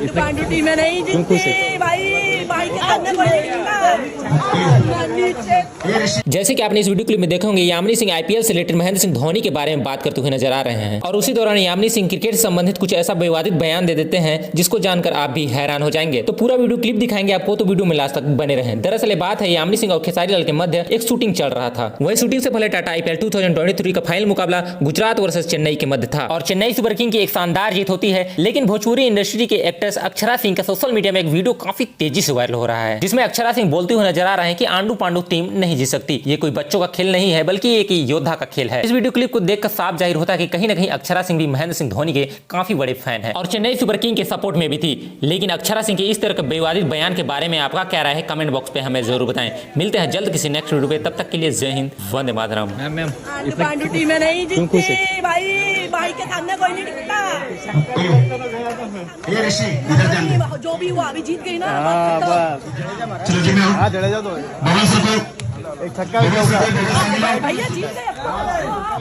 Pandu team में नहीं जीतती भाई, भाई के सामने कोई नहीं जीतता। जैसे कि आपने इस वीडियो क्लिप में देखा होंगे, यामिनी सिंह आईपीएल से रिलेटेड महेंद्र सिंह धोनी के बारे में बात करते हुए नजर आ रहे हैं और उसी दौरान यामिनी सिंह क्रिकेट से संबंधित कुछ ऐसा विवादित बयान दे देते हैं जिसको जानकर आप भी हैरान हो जाएंगे। तो पूरा वीडियो क्लिप दिखाएंगे आपको, तो वीडियो में लास्ट तक बने रहें। दरअसल ये बात है यामिनी सिंह और खेसारी लाल के मध्य एक शूटिंग चल रहा था। वही शूटिंग से पहले टाटा आईपीएल 2023 का फाइनल मुकाबला गुजरात वर्सेस चेन्नई के मध्य था और चेन्नई सुपर किंग की एक शानदार जीत होती है। लेकिन भोजपुरी इंडस्ट्री के एक्ट्रेस अक्षरा सिंह का सोशल मीडिया में एक वीडियो काफी तेजी से वायरल हो रहा है, जिसमें अक्षरा सिंह बोलते हुए नजर आ रहे हैं कि आंडू पांडु टीम नहीं जीत सकती, ये कोई बच्चों का खेल नहीं है बल्कि एक योद्धा का खेल है। इस वीडियो क्लिप को देखकर साफ जाहिर होता है कि कहीं ना कहीं अक्षरा सिंह भी महेंद्र सिंह धोनी के काफी बड़े फैन है और चेन्नई सुपर किंग के सपोर्ट में भी थी। लेकिन अक्षरा सिंह के इस तरह के विवादित बयान के बारे में आपका क्या राय है, कमेंट बॉक्स पे हमें जरूर बताएं। मिलते हैं जल्द किसी नेक्स्ट वीडियो पे, तब तक के लिए जय हिंद, वंदे मातरम। पांडु टीम में नहीं जीतती भाई, भाई के सामने कोई नहीं टिकता। जो भी हुआ अभी जीत गई ना। चलो जी मैं भैया जीत गए।